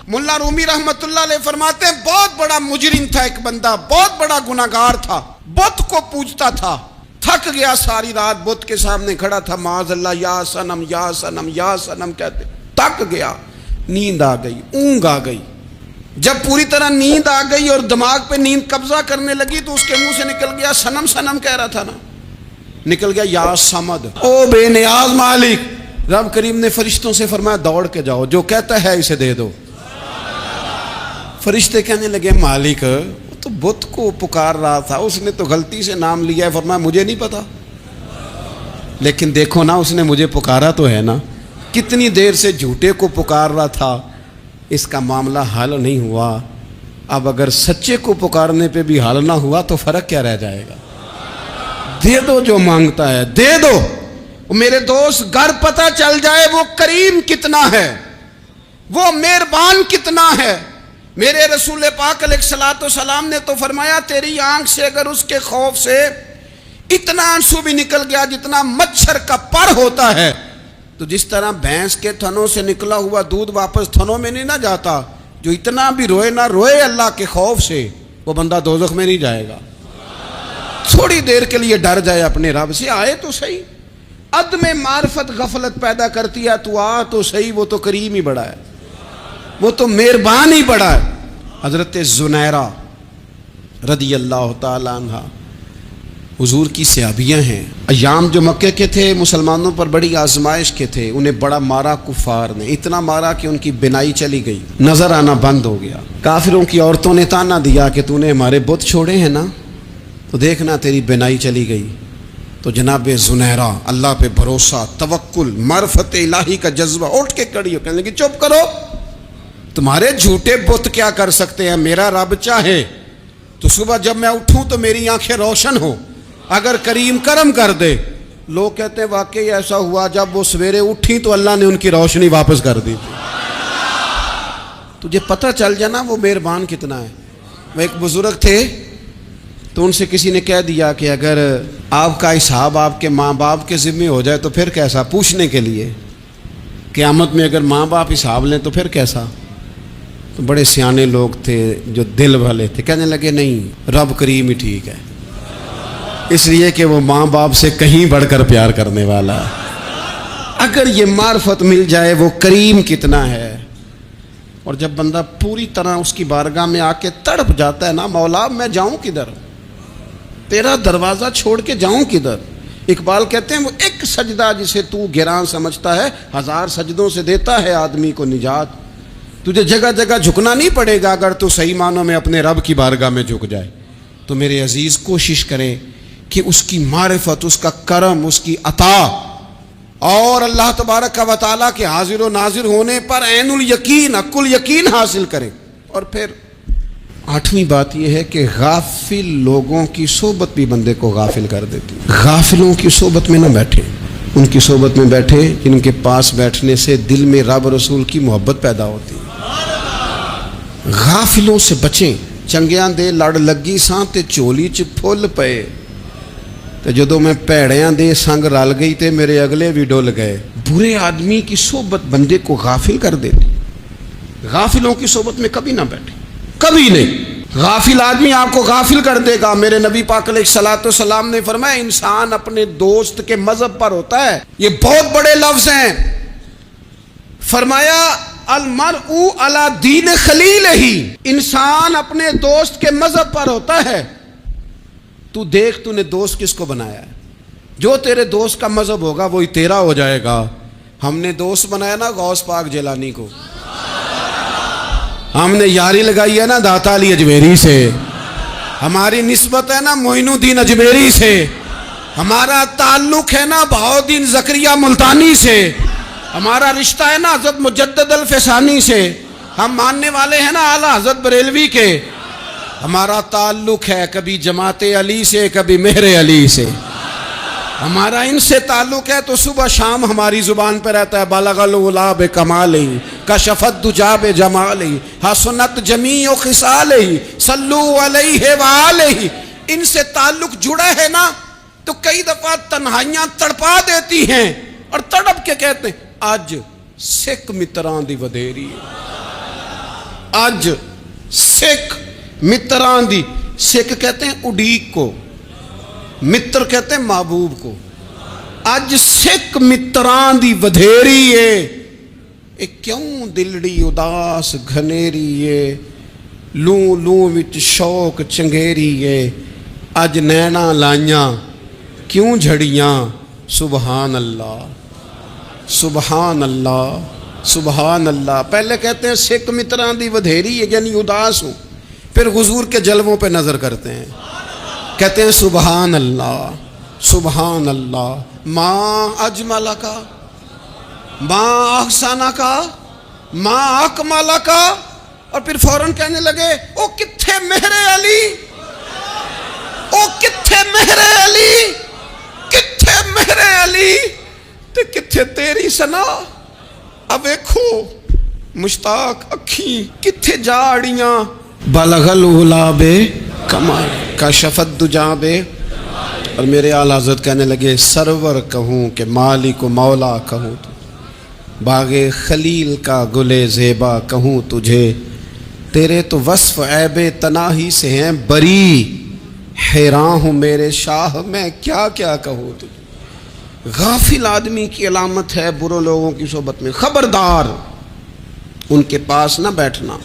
ملا رومی رحمت اللہ علیہ فرماتے ہیں بہت بڑا مجرم تھا ایک بندہ، بہت بڑا گناہگار تھا، بت کو پوجتا تھا، تھک گیا ساری رات بت کے سامنے کھڑا تھا، معاذ اللہ یا صنم یا صنم یا صنم کہتے، تھک گیا، نیند آ گئی، اونگ آ گئی۔ جب پوری طرح نیند آ گئی اور دماغ پہ نیند قبضہ کرنے لگی تو اس کے منہ سے نکل گیا، صنم صنم کہہ رہا تھا نا، نکل گیا یا صمد، او بے نیاز مالک۔ رب کریم نے فرشتوں سے فرمایا دوڑ کے جاؤ، جو کہتا ہے اسے دے دو۔ فرشتے کہنے لگے مالک وہ تو بت کو پکار رہا تھا، اس نے تو غلطی سے نام لیا ہے۔ فرمایا مجھے نہیں پتا، لیکن دیکھو نا اس نے مجھے پکارا تو ہے نا، کتنی دیر سے جھوٹے کو پکار رہا تھا، اس کا معاملہ حل نہیں ہوا، اب اگر سچے کو پکارنے پہ بھی حل نہ ہوا تو فرق کیا رہ جائے گا؟ دے دو جو مانگتا ہے، دے دو۔ میرے دوست گھر پتہ چل جائے وہ کریم کتنا ہے، وہ مہربان کتنا ہے۔ میرے رسول پاک علیہ الصلوۃ والسلام نے تو فرمایا تیری آنکھ سے اگر اس کے خوف سے اتنا آنسو بھی نکل گیا جتنا مچھر کا پر ہوتا ہے، تو جس طرح بھینس کے تھنوں سے نکلا ہوا دودھ واپس تھنوں میں نہیں نہ جاتا، جو اتنا بھی روئے نہ روئے اللہ کے خوف سے، وہ بندہ دوزخ میں نہیں جائے گا۔ تھوڑی دیر کے لیے ڈر جائے اپنے رب سے، آئے تو صحیح۔ عدم معرفت غفلت پیدا کرتی ہے، تو آ تو صحیح، وہ تو کریم ہی بڑا ہے، وہ تو مہربان ہی بڑا ہے۔ حضرت زنیرہ رضی اللہ تعالی عنہ حضور کی صحابیاں ہیں، ایام جو مکے کے تھے مسلمانوں پر بڑی آزمائش کے تھے، انہیں بڑا مارا کفار نے، اتنا مارا کہ ان کی بینائی چلی گئی، نظر آنا بند ہو گیا۔ کافروں کی عورتوں نے تانا دیا کہ تو نے ہمارے بت چھوڑے ہیں نا، تو دیکھنا تیری بینائی چلی گئی۔ تو جناب زنیرہ اللہ پہ بھروسہ، توکل، معرفت الہی کا جذبہ، اٹھ کے کھڑی ہو کہنے لگی چپ کرو، تمہارے جھوٹے بت کیا کر سکتے ہیں، میرا رب چاہے تو صبح جب میں اٹھوں تو میری آنکھیں روشن ہو، اگر کریم کرم کر دے۔ لوگ کہتے ہیں واقعی ایسا ہوا، جب وہ سویرے اٹھی تو اللہ نے ان کی روشنی واپس کر دی تھی۔ تجھے پتہ چل جانا وہ مہربان کتنا ہے۔ وہ ایک بزرگ تھے تو ان سے کسی نے کہہ دیا کہ اگر آپ کا حساب آپ کے ماں باپ کے ذمہ ہو جائے تو پھر کیسا، پوچھنے کے لیے قیامت میں اگر ماں باپ حساب لیں تو پھر کیسا۔ تو بڑے سیانے لوگ تھے جو دل والے تھے، کہنے لگے نہیں، رب کریم ہی ٹھیک ہے، اس لیے کہ وہ ماں باپ سے کہیں بڑھ کر پیار کرنے والا ہے۔ اگر یہ معرفت مل جائے وہ کریم کتنا ہے، اور جب بندہ پوری طرح اس کی بارگاہ میں آ کے تڑپ جاتا ہے نا، مولا میں جاؤں کدھر، تیرا دروازہ چھوڑ کے جاؤں کدھر۔ اقبال کہتے ہیں وہ ایک سجدہ جسے تو گراں سمجھتا ہے، 1000 سجدوں سے دیتا ہے آدمی کو نجات۔ تجھے جگہ جگہ جھکنا نہیں پڑے گا اگر تو صحیح معنوں میں اپنے رب کی بارگاہ میں جھک جائے۔ تو میرے عزیز کوشش کریں کہ اس کی معرفت، اس کا کرم، اس کی عطا اور اللہ تبارک و تعالیٰ کے حاضر و ناظر ہونے پر عین الیقین، حق الیقین حاصل کریں۔ اور پھر 8ویں بات یہ ہے کہ غافل لوگوں کی صحبت بھی بندے کو غافل کر دیتی ہے۔ غافلوں کی صحبت میں نہ بیٹھیں، ان کی صحبت میں بیٹھے جن کے پاس بیٹھنے سے دل میں رب رسول کی محبت پیدا ہوتی ہے۔ غافلوں سے بچیں۔ چنگیاں دے لڑ لگی ساں تے چولی چ پھل پئے، تے جدوں میں پیڑیاں دے سنگ رل گئی تے میرے اگلے بھی ڈول گئے۔ برے آدمی کی صحبت بندے کو غافل کر دیتی۔ غافلوں کی صحبت میں کبھی نہ بیٹھیں، کبھی نہیں۔ غافل آدمی آپ کو غافل کر دے گا۔ میرے نبی پاک علیہ الصلوۃ والسلام نے فرمایا انسان اپنے دوست کے مذہب پر ہوتا ہے۔ یہ بہت بڑے لفظ ہیں۔ فرمایا المرء علی دین خلیلہ، انسان اپنے دوست کے مذہب پر ہوتا ہے۔ تو دیکھ تو نے دوست کس کو بنایا ہے، جو تیرے دوست کا مذہب ہوگا وہی تیرا ہو جائے گا۔ ہم نے دوست بنایا نا غوث پاک جیلانی کو، ہم نے یاری لگائی ہے نا داتا علی اجمیری سے، ہماری نسبت ہے نا معین الدین اجمیری سے، ہمارا تعلق ہے نا بہاؤالدین زکریا ملتانی سے، ہمارا رشتہ ہے نا حضرت مجدد الفسانی سے، ہم ماننے والے ہیں نا اعلیٰ حضرت بریلوی کے، ہمارا تعلق ہے کبھی جماعت علی سے کبھی مہر علی سے، ہمارا ان سے تعلق ہے تو صبح شام ہماری زبان پہ رہتا ہے بلغ العلا بکمالہ کشفت دجا بجمالہ حسنت جمیع خصالہ صلو علیہ وآلہ۔ ان سے تعلق جڑا ہے نا تو کئی دفعہ تنہائیاں تڑپا دیتی ہیں اور تڑپ کے کہتے ہیں اج سکھ متراں دی ودیری، اج سکھ متراں دی، سکھ کہتے ہیں اڈیق کو، متر کہتے ہیں محبوب کو، اج سکھ متراں دی ودھیری ہے، اے کیوں دلڑی اداس گھنیری ہے، لوں لوں وچ شوق چنگیری ہے، اج نینا لائیاں کیوں جھڑیاں، سبحان اللہ سبحان اللہ سبحان اللہ۔ پہلے کہتے ہیں سکھ متران دی ودھیری ہے یعنی اداس ہوں، پھر حضور کے جلووں پہ نظر کرتے ہیں، کہتے ہیں سبحان اللہ سبحان اللہ، ماں اجمل کا، ماں احسانہ کا، ماں اکمالہ کا، اور پھر فوراً کہنے لگے او کتھے مہر علی، او کتھے مہر علی، کتھے مہر علی تے کتھے تیری سنا، اب ویکھو مشتاق اکھیں کتھے جاڑیاں، بلغ العلا بے کمال کشفت دجا بے، اور میرے اعلی حضرت کہنے لگے سرور کہوں کہ مالک و مولا کہوں، باغ خلیل کا گلے زیبا کہوں تجھے، تیرے تو وصف عیب تناہی سے ہیں بری، حیران ہوں میرے شاہ میں کیا کیا کہوں تجھے۔ غافل آدمی کی علامت ہے برے لوگوں کی صحبت میں، خبردار ان کے پاس نہ بیٹھنا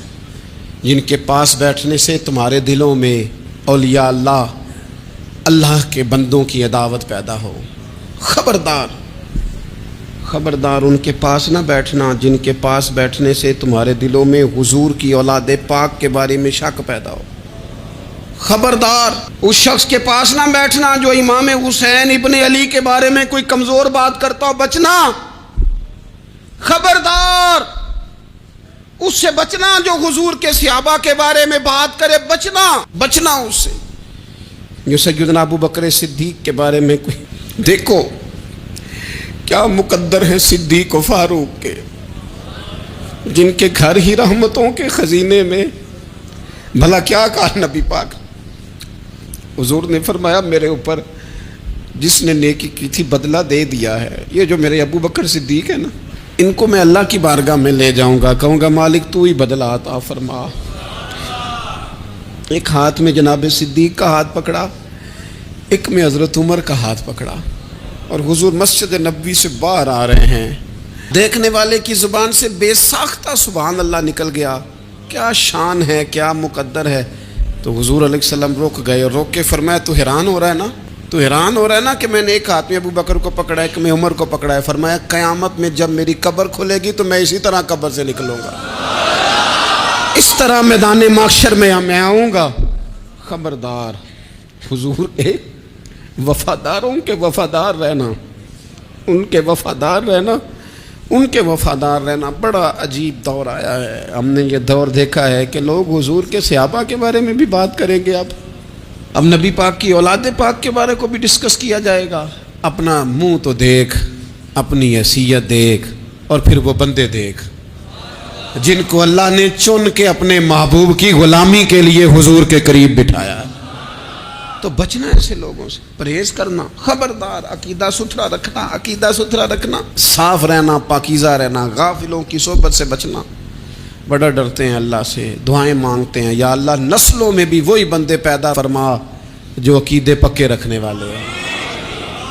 جن کے پاس بیٹھنے سے تمہارے دلوں میں اولیاء اللہ، اللہ کے بندوں کی عداوت پیدا ہو، خبردار خبردار ان کے پاس نہ بیٹھنا جن کے پاس بیٹھنے سے تمہارے دلوں میں حضور کی اولاد پاک کے بارے میں شک پیدا ہو، خبردار اس شخص کے پاس نہ بیٹھنا جو امام حسین ابن علی کے بارے میں کوئی کمزور بات کرتا ہو، بچنا، خبردار اس سے بچنا جو حضور کے صحابہ کے بارے میں بات کرے، بچنا اس سے۔ جو سیدنا ابو بکر صدیق کے بارے میں کوئی، دیکھو کیا مقدر ہے صدیق و فاروق کے، جن کے گھر ہی رحمتوں کے خزینے میں، بھلا کیا کہا نبی پاک، حضور نے فرمایا میرے اوپر جس نے نیکی کی تھی بدلہ دے دیا ہے، یہ جو میرے ابو بکر صدیق ہے نا، ان کو میں اللہ کی بارگاہ میں لے جاؤں گا، کہوں گا مالک تو ہی بدلہ عطا فرما۔ ایک ہاتھ میں جناب صدیق کا ہاتھ پکڑا، ایک میں حضرت عمر کا ہاتھ پکڑا، اور حضور مسجد نبوی سے باہر آ رہے ہیں، دیکھنے والے کی زبان سے بے ساختہ سبحان اللہ نکل گیا، کیا شان ہے، کیا مقدر ہے۔ تو حضور علیہ السلام رک گئے اور روک کے فرمایا تو حیران ہو رہا ہے نا، تو حیران ہو رہا ہے نا کہ میں نے ایک ہاتھ میں ابو بکر کو پکڑا ہے، ایک میں عمر کو پکڑا ہے، فرمایا قیامت میں جب میری قبر کھلے گی تو میں اسی طرح قبر سے نکلوں گا، اس طرح میدان محشر میں میں آؤں گا۔ خبردار حضور ایک وفاداروں کے وفادار رہنا، ان کے وفادار رہنا، ان کے وفادار رہنا بڑا عجیب دور آیا ہے۔ ہم نے یہ دور دیکھا ہے کہ لوگ حضور کے صحابہ کے بارے میں بھی بات کریں گے، اب نبی پاک کی اولاد پاک کے بارے کو بھی ڈسکس کیا جائے گا۔ اپنا منہ تو دیکھ، اپنی حیثیت دیکھ، اور پھر وہ بندے دیکھ جن کو اللہ نے چن کے اپنے محبوب کی غلامی کے لیے حضور کے قریب بٹھایا ہے۔ تو بچنا ایسے لوگوں سے، پرہیز کرنا، خبردار عقیدہ ستھرا رکھنا، عقیدہ ستھرا رکھنا، صاف رہنا، پاکیزہ رہنا، غافلوں کی صحبت سے بچنا۔ بڑا ڈرتے ہیں اللہ سے، دعائیں مانگتے ہیں، یا اللہ نسلوں میں بھی وہی بندے پیدا فرما جو عقیدے پکے رکھنے والے ہیں،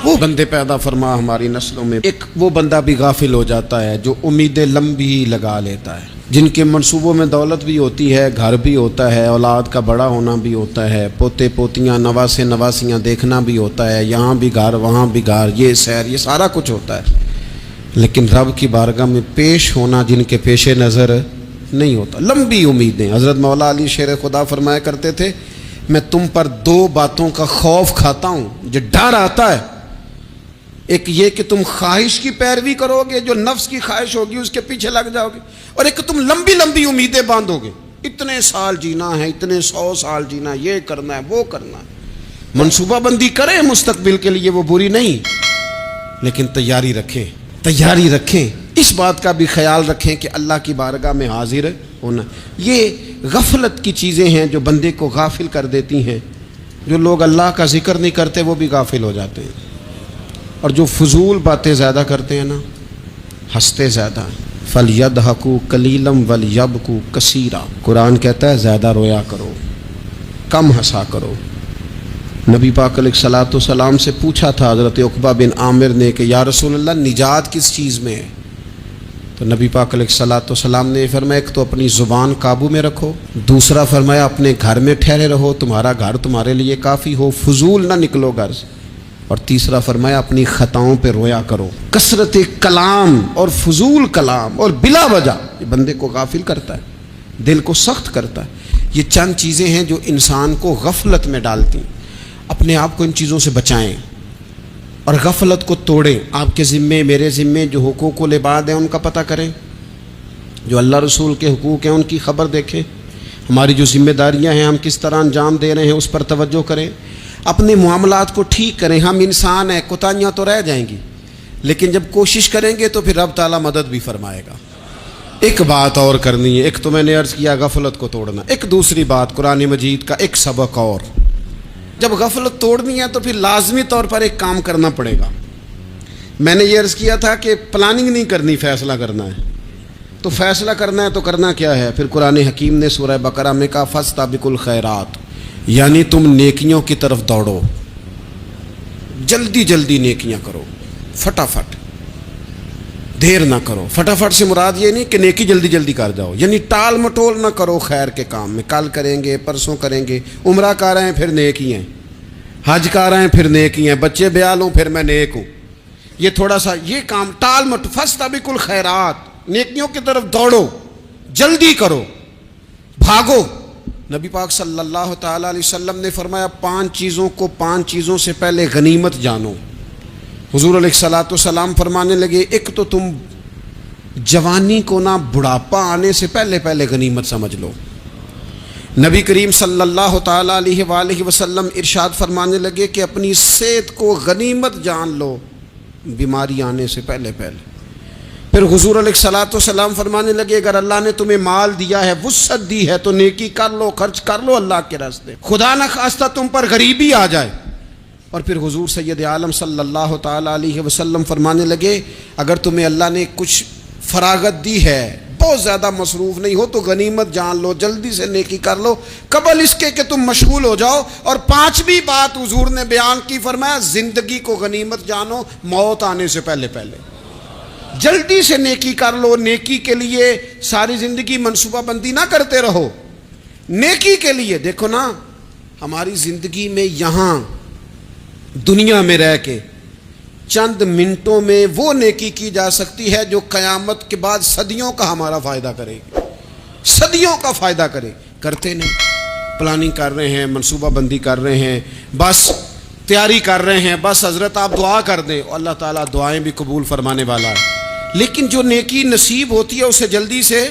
وہ بندے پیدا فرما ہماری نسلوں میں۔ ایک وہ بندہ بھی غافل ہو جاتا ہے جو امیدیں لمبی لگا لیتا ہے، جن کے منصوبوں میں دولت بھی ہوتی ہے، گھر بھی ہوتا ہے، اولاد کا بڑا ہونا بھی ہوتا ہے، پوتے پوتیاں نواسے نواسیاں دیکھنا بھی ہوتا ہے، یہاں بھی گھر وہاں بھی گھر، یہ سیر، یہ سارا کچھ ہوتا ہے، لیکن رب کی بارگاہ میں پیش ہونا جن کے پیش نظر نہیں ہوتا، لمبی امیدیں۔ حضرت مولا علی شیر خدا فرمایا کرتے تھے میں تم پر دو باتوں کا خوف کھاتا ہوں، جو ڈر آتا ہے، ایک یہ کہ تم خواہش کی پیروی کرو گے، جو نفس کی خواہش ہوگی اس کے پیچھے لگ جاؤ گے، اور ایک کہ تم لمبی لمبی امیدیں باندھو گے، اتنے سال جینا ہے، اتنے 100 سال جینا، یہ کرنا ہے، وہ کرنا ہے۔ منصوبہ بندی کریں مستقبل کے لیے، وہ بری نہیں، لیکن تیاری رکھیں، اس بات کا بھی خیال رکھیں کہ اللہ کی بارگاہ میں حاضر ہونا۔ یہ غفلت کی چیزیں ہیں جو بندے کو غافل کر دیتی ہیں، جو لوگ اللہ کا ذکر نہیں کرتے وہ بھی غافل ہو جاتے ہیں، اور جو فضول باتیں زیادہ کرتے ہیں نا، ہنستے زیادہ ہیں، فَلْيَضْحَكُوا قَلِيلًا وَلْيَبْكُوا كَثِيرًا۔ قرآن کہتا ہے زیادہ رویا کرو، کم ہنسا کرو۔ نبی پاک علیہ الصلوۃ والسلام سے پوچھا تھا حضرت عقبہ بن عامر نے کہ یا رسول اللہ نجات کس چیز میں ہے؟ تو نبی پاک علیہ الصلوۃ والسلام نے فرمایا ایک تو اپنی زبان قابو میں رکھو، دوسرا فرمایا اپنے گھر میں ٹھہرے رہو، تمہارا گھر تمہارے لیے کافی ہو، فضول نہ نکلو گھر سے، اور تیسرا فرمایا اپنی خطاؤں پہ رویا کرو۔ کثرت کلام اور فضول کلام اور بلا وجہ یہ بندے کو غافل کرتا ہے، دل کو سخت کرتا ہے۔ یہ چند چیزیں ہیں جو انسان کو غفلت میں ڈالتی ہیں۔ اپنے آپ کو ان چیزوں سے بچائیں اور غفلت کو توڑیں۔ آپ کے ذمے میرے ذمے جو حقوق و العباد ہیں ان کا پتہ کریں، جو اللہ رسول کے حقوق ہیں ان کی خبر دیکھیں، ہماری جو ذمہ داریاں ہیں ہم کس طرح انجام دے رہے ہیں اس پر توجہ کریں، اپنے معاملات کو ٹھیک کریں۔ ہم انسان ہیں، کوتاہیاں تو رہ جائیں گی، لیکن جب کوشش کریں گے تو پھر رب تعالیٰ مدد بھی فرمائے گا۔ ایک بات اور کرنی ہے، ایک تو میں نے عرض کیا غفلت کو توڑنا، ایک دوسری بات قرآن مجید کا ایک سبق اور، جب غفلت توڑنی ہے تو پھر لازمی طور پر ایک کام کرنا پڑے گا۔ میں نے یہ عرض کیا تھا کہ پلاننگ نہیں کرنی، فیصلہ کرنا ہے۔ تو فیصلہ کرنا ہے تو کرنا کیا ہے؟ پھر قرآن حکیم نے سورہ بقرہ میں کہا فاستبقوا الخیرات، یعنی تم نیکیوں کی طرف دوڑو، جلدی جلدی نیکیاں کرو، فٹافٹ، دیر نہ کرو۔ فٹافٹ سے مراد یہ نہیں کہ نیکی جلدی جلدی کر جاؤ، یعنی ٹال مٹول نہ کرو خیر کے کام میں، کل کریں گے پرسوں کریں گے، عمرہ کر رہے ہیں پھر نیکی ہیں، حج کر رہے ہیں پھر نیکی ہیں، بچے بیال ہوں پھر میں نیک ہوں، یہ تھوڑا سا یہ کام ٹال مٹ، فاستبقوا الخیرات، نیکیوں کی طرف دوڑو، جلدی کرو، بھاگو۔ نبی پاک صلی اللہ تعالیٰ علیہ وسلم نے فرمایا 5 چیزوں کو 5 چیزوں سے پہلے غنیمت جانو۔ حضور علیہ الصلوۃ والسلام فرمانے لگے ایک تو تم جوانی کو نہ بڑھاپا آنے سے پہلے پہلے غنیمت سمجھ لو۔ نبی کریم صلی اللہ تعالیٰ علیہ وآلہ وسلم ارشاد فرمانے لگے کہ اپنی صحت کو غنیمت جان لو بیماری آنے سے پہلے پہلے۔ پھر حضور علیہ الصلوۃ والسلام فرمانے لگے اگر اللہ نے تمہیں مال دیا ہے، وسعت دی ہے، تو نیکی کر لو، خرچ کر لو اللہ کے راستے، خدا نہ خواستہ تم پر غریبی آ جائے۔ اور پھر حضور سید عالم صلی اللہ تعالیٰ علیہ وسلم فرمانے لگے اگر تمہیں اللہ نے کچھ فراغت دی ہے، بہت زیادہ مصروف نہیں ہو، تو غنیمت جان لو، جلدی سے نیکی کر لو قبل اس کے کہ تم مشغول ہو جاؤ۔ اور 5ویں بات حضور نے بیان کی، فرمایا زندگی کو غنیمت جانو موت آنے سے پہلے پہلے، جلدی سے نیکی کر لو۔ نیکی کے لیے ساری زندگی منصوبہ بندی نہ کرتے رہو، نیکی کے لیے دیکھو نا، ہماری زندگی میں یہاں دنیا میں رہ کے چند منٹوں میں وہ نیکی کی جا سکتی ہے جو قیامت کے بعد صدیوں کا ہمارا فائدہ کرے گی، صدیوں کا فائدہ کرے۔ کرتے نہیں، پلاننگ کر رہے ہیں، منصوبہ بندی کر رہے ہیں، بس تیاری کر رہے ہیں، بس حضرت آپ دعا کر دیں، اللہ تعالیٰ دعائیں بھی قبول فرمانے والا ہے۔ لیکن جو نیکی نصیب ہوتی ہے اسے جلدی سے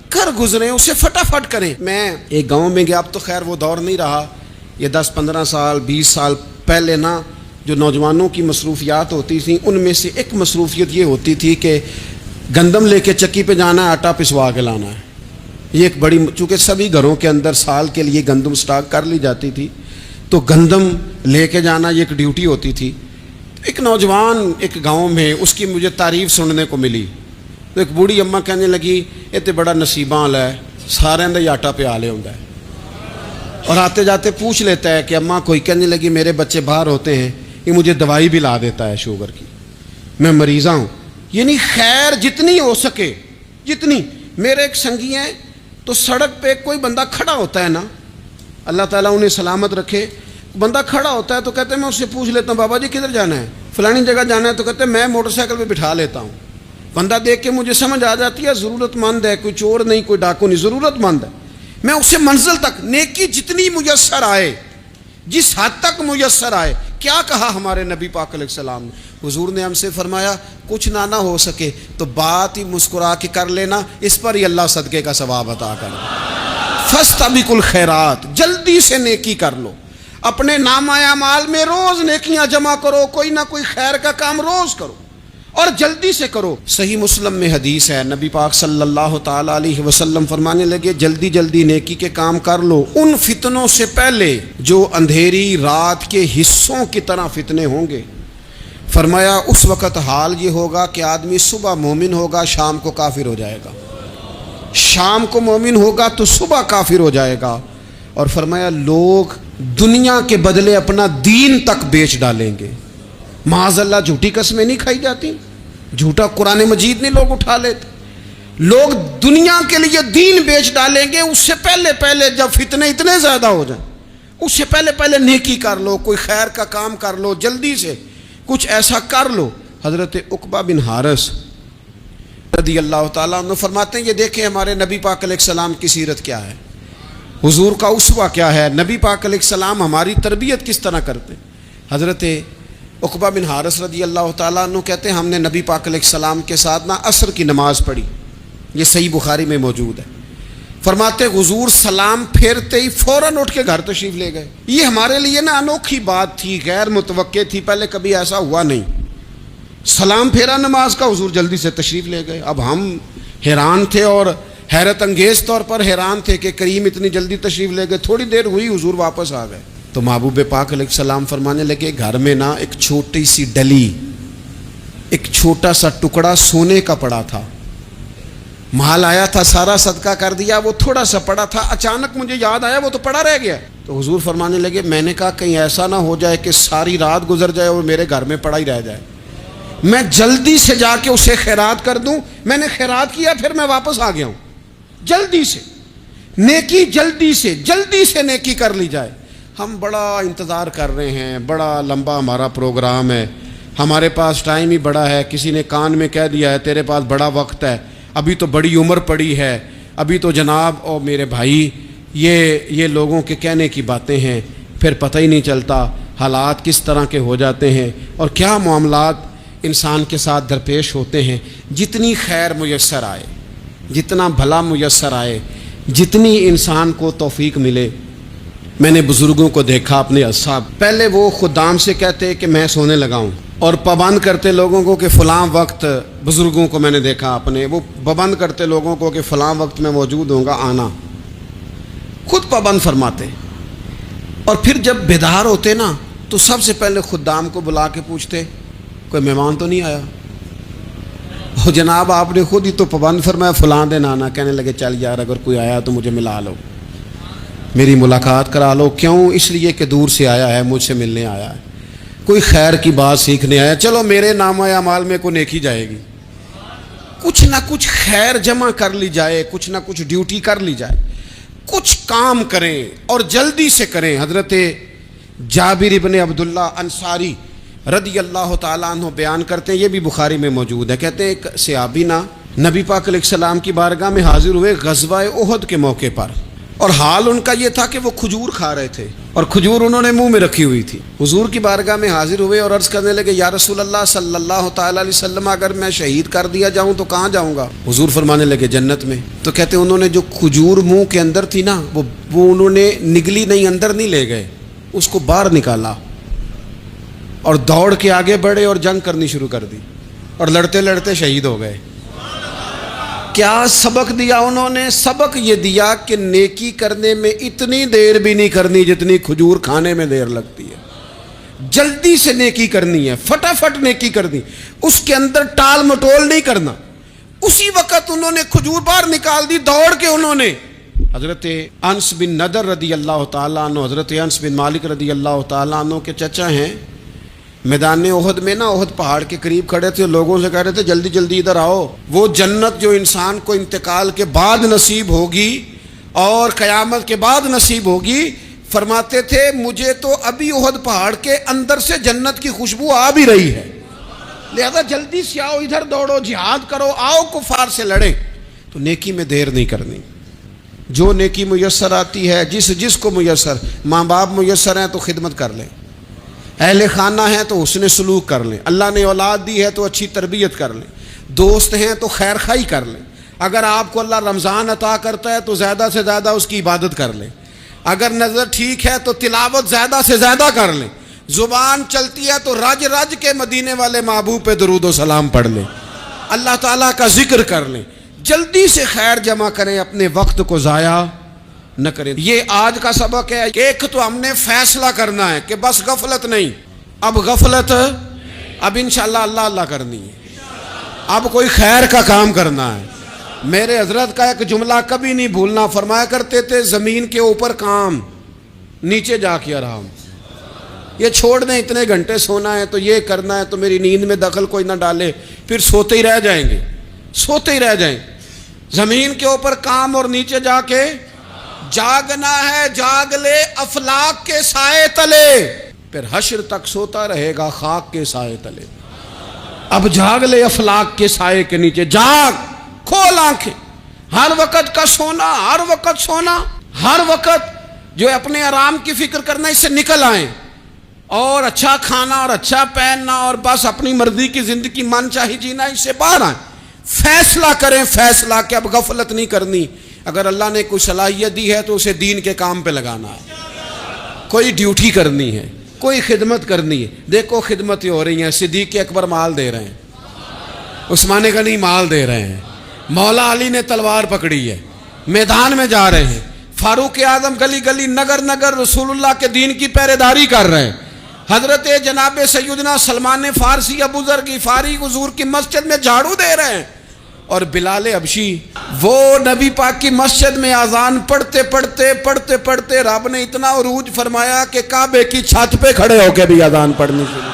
کر گزریں، اسے فٹافٹ کریں۔ میں ایک گاؤں میں گیا، اب تو خیر وہ دور نہیں رہا، یہ 10-15 سال 20 سال پہلے نا جو نوجوانوں کی مصروفیات ہوتی تھیں ان میں سے ایک مصروفیت یہ ہوتی تھی کہ گندم لے کے چکی پہ جانا ہے، آٹا پسوا کے لانا ہے۔ یہ ایک بڑی، چونکہ سبھی گھروں کے اندر سال کے لیے گندم سٹاک کر لی جاتی تھی، تو گندم لے کے جانا یہ ایک ڈیوٹی ہوتی تھی۔ ایک نوجوان ایک گاؤں میں، اس کی مجھے تعریف سننے کو ملی، تو ایک بوڑھی اماں کہنے لگی یہ تو بڑا نصیباں والا ہے، سارے اندر ہی آٹا پیا لے ہوتا ہے، اور آتے جاتے پوچھ لیتا ہے کہ اماں کوئی، کہنے لگی میرے بچے باہر ہوتے ہیں، یہ مجھے دوائی بھی لا دیتا ہے شوگر کی، میں مریضہ ہوں۔ یعنی خیر جتنی ہو سکے، جتنی۔ میرے ایک سنگی ہیں تو سڑک پہ کوئی بندہ کھڑا ہوتا ہے نا، اللہ تعالیٰ انہیں سلامت رکھے، بندہ کھڑا ہوتا ہے تو کہتے ہیں میں اس سے پوچھ لیتا ہوں بابا جی کدھر جانا ہے، فلانی جگہ جانا ہے، تو کہتے ہیں میں موٹر سائیکل پہ بٹھا لیتا ہوں۔ بندہ دیکھ کے مجھے سمجھ آ جاتی ہے ضرورت مند ہے، کوئی چور نہیں، کوئی ڈاکو نہیں، ضرورت مند ہے۔ میں اسے منزل تک، نیکی جتنی میسر آئے، جس حد تک میسر آئے۔ کیا کہا ہمارے نبی پاک علیہ السلام نے؟ حضور نے ہم سے فرمایا کچھ نہ ہو سکے تو بات ہی مسکرا کے کر لینا، اس پر ہی اللہ صدقے کا ثواب عطا کر دے۔ فاستبقوا الخیرات، جلدی سے نیکی کر لو، اپنے نامہ اعمال میں روز نیکیاں جمع کرو، کوئی نہ کوئی خیر کا کام روز کرو اور جلدی سے کرو۔ صحیح مسلم میں حدیث ہے، نبی پاک صلی اللہ تعالیٰ علیہ وسلم فرمانے لگے جلدی جلدی نیکی کے کام کر لو، ان فتنوں سے پہلے جو اندھیری رات کے حصوں کی طرح فتنے ہوں گے۔ فرمایا اس وقت حال یہ ہوگا کہ آدمی صبح مومن ہوگا، شام کو کافر ہو جائے گا، شام کو مومن ہوگا تو صبح کافر ہو جائے گا۔ اور فرمایا لوگ دنیا کے بدلے اپنا دین تک بیچ ڈالیں گے۔ معاذ اللہ جھوٹی قسمیں نہیں کھائی جاتی، جھوٹا قرآن مجید نہیں لوگ اٹھا لیتے، لوگ دنیا کے لیے دین بیچ ڈالیں گے۔ اس سے پہلے جب فتنے اتنے زیادہ ہو جائیں، اس سے پہلے نیکی کر لو، کوئی خیر کا کام کر لو، جلدی سے کچھ ایسا کر لو۔ حضرت عقبہ بن حارث رضی اللہ تعالیٰ عنہ فرماتے ہیں یہ دیکھیں ہمارے نبی پاک علیہ السلام کی سیرت کیا ہے، حضور کا اسوہ کیا ہے، نبی پاک علیہ السلام ہماری تربیت کس طرح کرتے ہیں۔ حضرت عقبہ بن حارث رضی اللہ تعالیٰ عنہ کہتے ہیں ہم نے نبی پاک علیہ السلام کے ساتھ نا عصر کی نماز پڑھی، یہ صحیح بخاری میں موجود ہے۔ فرماتے حضور سلام پھیرتے ہی فوراً اٹھ کے گھر تشریف لے گئے۔ یہ ہمارے لیے نا انوکھی بات تھی، غیر متوقع تھی، پہلے کبھی ایسا ہوا نہیں۔ سلام پھیرا نماز کا، حضور جلدی سے تشریف لے گئے۔ اب ہم حیران تھے اور حیرت انگیز طور پر حیران تھے کہ کریم اتنی جلدی تشریف لے گئے۔ تھوڑی دیر ہوئی حضور واپس آ گئے تو محبوب پاک علیہ السلام فرمانے لگے گھر میں نا ایک چھوٹی سی ڈلی، ایک چھوٹا سا ٹکڑا سونے کا پڑا تھا، مال آیا تھا سارا صدقہ کر دیا، وہ تھوڑا سا پڑا تھا، اچانک مجھے یاد آیا وہ تو پڑا رہ گیا۔ تو حضور فرمانے لگے میں نے کہا کہیں ایسا نہ ہو جائے کہ ساری رات گزر جائے اور میرے گھر میں پڑا ہی رہ جائے، میں جلدی سے جا کے اسے خیرات کر دوں۔ میں نے خیرات کیا پھر میں واپس آ گیا ہوں، جلدی سے نیکی، جلدی سے نیکی کر لی جائے۔ ہم بڑا انتظار کر رہے ہیں، بڑا لمبا ہمارا پروگرام ہے، ہمارے پاس ٹائم ہی بڑا ہے، کسی نے کان میں کہہ دیا ہے تیرے پاس بڑا وقت ہے، ابھی تو بڑی عمر پڑی ہے، ابھی تو جناب اور میرے بھائی یہ لوگوں کے کہنے کی باتیں ہیں، پھر پتہ ہی نہیں چلتا حالات کس طرح کے ہو جاتے ہیں اور کیا معاملات انسان کے ساتھ درپیش ہوتے ہیں۔ جتنی خیر میسر آئے، جتنا بھلا میسر آئے، جتنی انسان کو توفیق ملے۔ میں نے بزرگوں کو دیکھا اپنے اصحاب، پہلے وہ خدام سے کہتے کہ میں سونے لگا ہوں اور پابند کرتے لوگوں کو کہ فلاں وقت، بزرگوں کو میں نے دیکھا اپنے، وہ پابند کرتے لوگوں کو کہ فلاں وقت میں موجود ہوں گا آنا، خود پابند فرماتے، اور پھر جب بیدار ہوتے نا تو سب سے پہلے خدام کو بلا کے پوچھتے کوئی مہمان تو نہیں آیا؟ وہ جناب آپ نے خود ہی تو پابند فرمایا فلاں دن آنا۔ کہنے لگے چل یار اگر کوئی آیا تو مجھے ملا لو، میری ملاقات کرا لو۔ کیوں؟ اس لیے کہ دور سے آیا ہے، مجھ سے ملنے آیا ہے، کوئی خیر کی بات سیکھنے آیا، چلو میرے نام اعمال میں کو نیکی جائے گی، کچھ نہ کچھ خیر جمع کر لی جائے، کچھ نہ کچھ ڈیوٹی کر لی جائے، کچھ کام کریں اور جلدی سے کریں۔ حضرت جابر ابن عبداللہ انصاری رضی اللہ تعالیٰ عنہ بیان کرتے ہیں، یہ بھی بخاری میں موجود ہے، کہتے ہیں ایک صحابی نا نبی پاک علیہ السلام کی بارگاہ میں حاضر ہوئے غزوہ احد کے موقع پر، اور حال ان کا یہ تھا کہ وہ کھجور کھا رہے تھے اور کھجور انہوں نے منہ میں رکھی ہوئی تھی۔ حضور کی بارگاہ میں حاضر ہوئے اور عرض کرنے لگے یا رسول اللہ صلی اللہ تعالیٰ علیہ وسلم اگر میں شہید کر دیا جاؤں تو کہاں جاؤں گا؟ حضور فرمانے لگے جنت میں۔ تو کہتے ہیں انہوں نے جو کھجور منہ کے اندر تھی نا وہ انہوں نے نگلی نہیں، اندر نہیں لے گئے، اس کو باہر نکالا اور دوڑ کے آگے بڑھے اور جنگ کرنی شروع کر دی اور لڑتے لڑتے شہید ہو گئے۔ کیا سبق دیا انہوں نے؟ سبق یہ دیا کہ نیکی کرنے میں اتنی دیر بھی نہیں کرنی جتنی کھجور کھانے میں دیر لگتی ہے، جلدی سے نیکی کرنی ہے، فٹافٹ نیکی کرنی، اس کے اندر ٹال مٹول نہیں کرنا۔ اسی وقت انہوں نے کھجور باہر نکال دی، دوڑ کے انہوں نے حضرت انس بن نضر رضی اللہ تعالیٰ عنہ، حضرت انس بن مالک رضی اللہ تعالیٰ عنہ کے چچا ہیں، میدان احد میں نا احد پہاڑ کے قریب کھڑے تھے، لوگوں سے کہہ رہے تھے جلدی جلدی ادھر آؤ، وہ جنت جو انسان کو انتقال کے بعد نصیب ہوگی اور قیامت کے بعد نصیب ہوگی، فرماتے تھے مجھے تو ابھی احد پہاڑ کے اندر سے جنت کی خوشبو آ بھی رہی ہے، لہذا جلدی سے آؤ، ادھر دوڑو، جہاد کرو، آؤ کفار سے لڑیں۔ تو نیکی میں دیر نہیں کرنی، جو نیکی میسر آتی ہے، جس کو میسر، ماں باپ میسر ہیں تو خدمت کر لیں، اہل خانہ ہیں تو حسن سلوک کر لیں، اللہ نے اولاد دی ہے تو اچھی تربیت کر لیں، دوست ہیں تو خیر خواہی کر لیں، اگر آپ کو اللہ رمضان عطا کرتا ہے تو زیادہ سے زیادہ اس کی عبادت کر لیں، اگر نظر ٹھیک ہے تو تلاوت زیادہ سے زیادہ کر لیں، زبان چلتی ہے تو رج رج کے مدینے والے محبوب پہ درود و سلام پڑھ لیں، اللہ تعالیٰ کا ذکر کر لیں، جلدی سے خیر جمع کریں، اپنے وقت کو ضائع نہ کریں۔ یہ آج کا سبق ہے کہ ایک تو ہم نے فیصلہ کرنا ہے کہ بس غفلت نہیں، اب غفلت اب انشاءاللہ اللہ اللہ کرنی ہے، اب کوئی خیر کا کام کرنا ہے۔ میرے حضرت کا ایک جملہ کبھی نہیں بھولنا، فرمایا کرتے تھے زمین کے اوپر کام، نیچے جا کے آرام۔ یہ چھوڑ دیں اتنے گھنٹے سونا ہے تو یہ کرنا ہے تو میری نیند میں دخل کوئی نہ ڈالے، پھر سوتے ہی رہ جائیں گے، سوتے ہی رہ جائیں۔ زمین کے اوپر کام اور نیچے جا کے جاگنا ہے، جاگ لے افلاک کے سائے تلے، پھر حشر تک سوتا رہے گا خاک کے سائے تلے۔ اب جاگ لے افلاک کے سائے کے نیچے، جاگ، کھول آنکھیں۔ ہر وقت کا سونا، ہر وقت سونا، ہر وقت جو اپنے آرام کی فکر کرنا، اس سے نکل آئیں اور اچھا کھانا اور اچھا پہننا اور بس اپنی مرضی کی زندگی من چاہی جینا، اس سے باہر آئیں۔ فیصلہ کریں، فیصلہ کہ اب غفلت نہیں کرنی۔ اگر اللہ نے کوئی صلاحیت دی ہے تو اسے دین کے کام پہ لگانا ہے، کوئی ڈیوٹی کرنی ہے، کوئی خدمت کرنی ہے۔ دیکھو خدمتیں ہو رہی ہیں، صدیق اکبر مال دے رہے ہیں، عثمان غنی مال دے رہے ہیں، مولا علی نے تلوار پکڑی ہے، میدان میں جا رہے ہیں، فاروق اعظم گلی گلی نگر نگر رسول اللہ کے دین کی پہرے داری کر رہے ہیں، حضرت جناب سیدنا سلمان فارسی ابو ذر غفاری حضور کی مسجد میں جھاڑو دے رہے ہیں، اور بلال حبشی وہ نبی پاک کی مسجد میں اذان پڑھتے پڑھتے پڑھتے پڑھتے رب نے اتنا عروج فرمایا کہ کعبے کی چھت پہ کھڑے ہو کے بھی اذان پڑھنی شروع،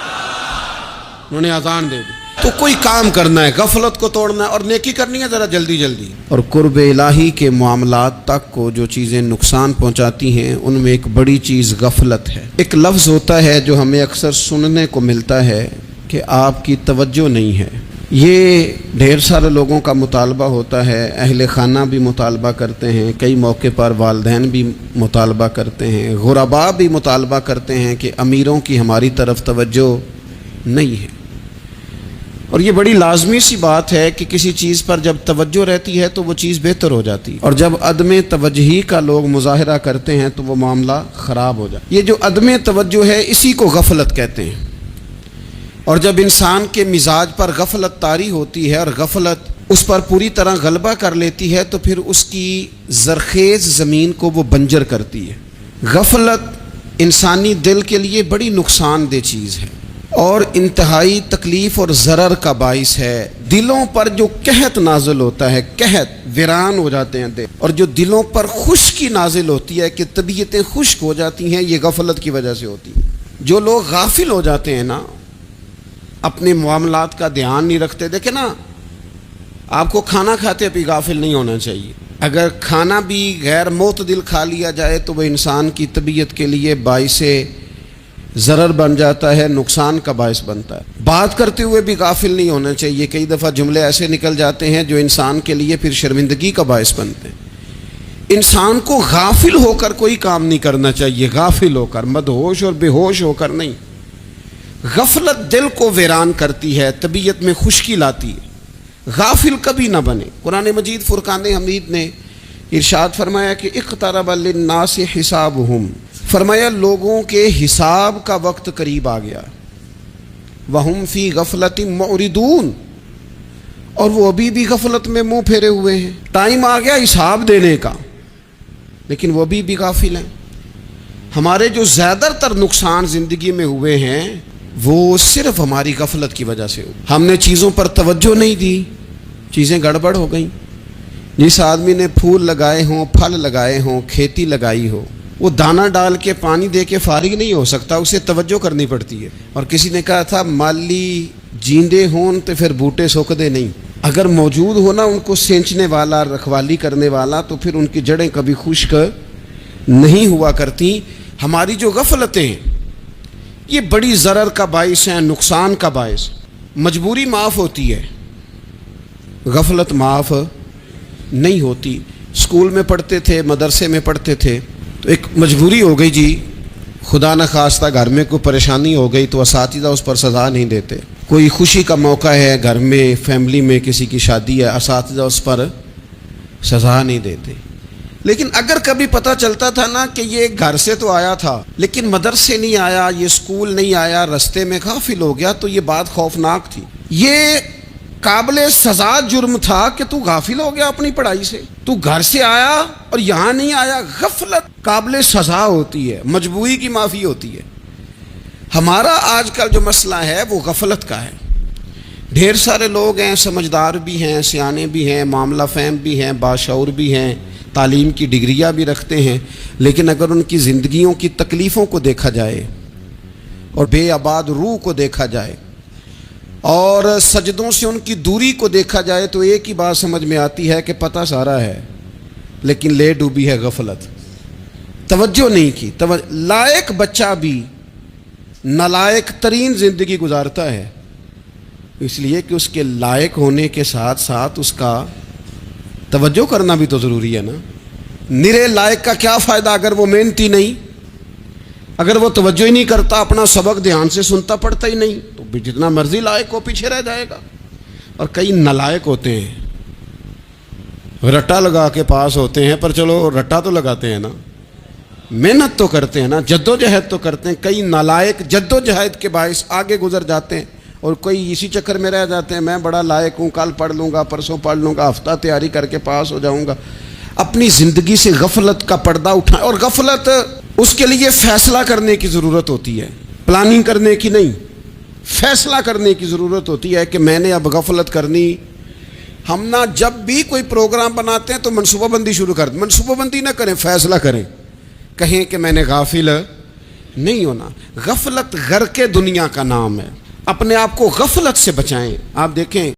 انہوں نے اذان دے دی۔ تو کوئی کام کرنا ہے، غفلت کو توڑنا ہے اور نیکی کرنی ہے ذرا جلدی جلدی۔ اور قرب الہی کے معاملات تک کو جو چیزیں نقصان پہنچاتی ہیں ان میں ایک بڑی چیز غفلت ہے۔ ایک لفظ ہوتا ہے جو ہمیں اکثر سننے کو ملتا ہے کہ آپ کی توجہ نہیں ہے۔ یہ ڈھیر سارے لوگوں کا مطالبہ ہوتا ہے، اہل خانہ بھی مطالبہ کرتے ہیں، کئی موقع پر والدین بھی مطالبہ کرتے ہیں، غرباء بھی مطالبہ کرتے ہیں کہ امیروں کی ہماری طرف توجہ نہیں ہے۔ اور یہ بڑی لازمی سی بات ہے کہ کسی چیز پر جب توجہ رہتی ہے تو وہ چیز بہتر ہو جاتی ہے، اور جب عدم توجہی کا لوگ مظاہرہ کرتے ہیں تو وہ معاملہ خراب ہو جاتا ہے۔ یہ جو عدم توجہ ہے اسی کو غفلت کہتے ہیں، اور جب انسان کے مزاج پر غفلت طاری ہوتی ہے اور غفلت اس پر پوری طرح غلبہ کر لیتی ہے تو پھر اس کی زرخیز زمین کو وہ بنجر کرتی ہے۔ غفلت انسانی دل کے لیے بڑی نقصان دہ چیز ہے اور انتہائی تکلیف اور ضرر کا باعث ہے۔ دلوں پر جو قحط نازل ہوتا ہے، قحط ویران ہو جاتے ہیں دل، اور جو دلوں پر خشکی نازل ہوتی ہے کہ طبیعتیں خشک ہو جاتی ہیں، یہ غفلت کی وجہ سے ہوتی ہے۔ جو لوگ غافل ہو جاتے ہیں نا، اپنے معاملات کا دھیان نہیں رکھتے، دیکھیں نا، آپ کو کھانا کھاتے بھی غافل نہیں ہونا چاہیے۔ اگر کھانا بھی غیر معتدل کھا لیا جائے تو وہ انسان کی طبیعت کے لیے باعث ضرر بن جاتا ہے، نقصان کا باعث بنتا ہے۔ بات کرتے ہوئے بھی غافل نہیں ہونا چاہیے، کئی دفعہ جملے ایسے نکل جاتے ہیں جو انسان کے لیے پھر شرمندگی کا باعث بنتے ہیں۔ انسان کو غافل ہو کر کوئی کام نہیں کرنا چاہیے، غافل ہو کر، مدہوش اور بے ہوش ہو کر نہیں۔ غفلت دل کو ویران کرتی ہے، طبیعت میں خشکی لاتی ہے۔ غافل کبھی نہ بنے۔ قرآن مجید فرقان حمید نے ارشاد فرمایا کہ اقترب للناس حسابہم، فرمایا لوگوں کے حساب کا وقت قریب آ گیا، وہم فی غفلت معرضون، اور وہ ابھی بھی غفلت میں منہ پھیرے ہوئے ہیں۔ ٹائم آ گیا حساب دینے کا، لیکن وہ ابھی بھی غافل ہیں۔ ہمارے جو زیادہ تر نقصان زندگی میں ہوئے ہیں وہ صرف ہماری غفلت کی وجہ سے ہوئی۔ ہم نے چیزوں پر توجہ نہیں دی، چیزیں گڑبڑ ہو گئیں۔ جس آدمی نے پھول لگائے ہوں، پھل لگائے ہوں، کھیتی لگائی ہو، وہ دانہ ڈال کے پانی دے کے فارغ نہیں ہو سکتا، اسے توجہ کرنی پڑتی ہے۔ اور کسی نے کہا تھا مالی جیندے ہون تو پھر بوٹے سوکھدے نہیں، اگر موجود ہونا ان کو سینچنے والا، رکھوالی کرنے والا، تو پھر ان کی جڑیں کبھی خشک نہیں ہوا کرتی۔ ہماری جو غفلتیں ہیں یہ بڑی ضرر کا باعث ہیں، نقصان کا باعث۔ مجبوری معاف ہوتی ہے، غفلت معاف نہیں ہوتی۔ اسکول میں پڑھتے تھے، مدرسے میں پڑھتے تھے، تو ایک مجبوری ہو گئی جی، خدا نخواستہ گھر میں کوئی پریشانی ہو گئی تو اساتذہ اس پر سزا نہیں دیتے۔ کوئی خوشی کا موقع ہے گھر میں، فیملی میں کسی کی شادی ہے، اساتذہ اس پر سزا نہیں دیتے۔ لیکن اگر کبھی پتہ چلتا تھا نا کہ یہ گھر سے تو آیا تھا لیکن مدرسے نہیں آیا، یہ اسکول نہیں آیا، رستے میں غافل ہو گیا، تو یہ بات خوفناک تھی۔ یہ قابل سزا جرم تھا کہ تو غافل ہو گیا اپنی پڑھائی سے، تو گھر سے آیا اور یہاں نہیں آیا۔ غفلت قابل سزا ہوتی ہے، مجبوری کی معافی ہوتی ہے۔ ہمارا آج کل جو مسئلہ ہے وہ غفلت کا ہے. ڈھیر سارے لوگ ہیں، سمجھدار بھی ہیں، سیانے بھی ہیں، معاملہ فہم بھی ہیں، باشعور بھی ہیں، تعلیم کی ڈگریاں بھی رکھتے ہیں، لیکن اگر ان کی زندگیوں کی تکلیفوں کو دیکھا جائے اور بے آباد روح کو دیکھا جائے اور سجدوں سے ان کی دوری کو دیکھا جائے تو ایک ہی بات سمجھ میں آتی ہے کہ پتہ سارا ہے لیکن لے ڈوبی ہے غفلت. توجہ نہیں کی. لائق بچہ بھی نالائق ترین زندگی گزارتا ہے، اس لیے کہ اس کے لائق ہونے کے ساتھ ساتھ اس کا توجہ کرنا بھی تو ضروری ہے نا. نرے لائق کا کیا فائدہ اگر وہ محنتی نہیں، اگر وہ توجہ ہی نہیں کرتا، اپنا سبق دھیان سے سنتا پڑھتا ہی نہیں، تو جتنا مرضی لائق ہو پیچھے رہ جائے گا. اور کئی نالائق ہوتے ہیں، رٹا لگا کے پاس ہوتے ہیں، پر چلو رٹا تو لگاتے ہیں نا، محنت تو کرتے ہیں نا، جد و جہد تو کرتے ہیں. کئی نالائق جد و جہد کے باعث آگے گزر جاتے ہیں اور کوئی اسی چکر میں رہ جاتے ہیں میں بڑا لائق ہوں، کل پڑھ لوں گا، پرسوں پڑھ لوں گا، ہفتہ تیاری کر کے پاس ہو جاؤں گا. اپنی زندگی سے غفلت کا پردہ اٹھائیں. اور غفلت اس کے لیے فیصلہ کرنے کی ضرورت ہوتی ہے، پلاننگ کرنے کی نہیں، فیصلہ کرنے کی ضرورت ہوتی ہے کہ میں نے اب غفلت کرنی. ہم نہ جب بھی کوئی پروگرام بناتے ہیں تو منصوبہ بندی شروع کر دیں. منصوبہ بندی نہ کریں، فیصلہ کریں، کہیں کہ میں نے غافل نہیں ہونا. غفلت غرق دنیا کا نام ہے. اپنے آپ کو غفلت سے بچائیں. آپ دیکھیں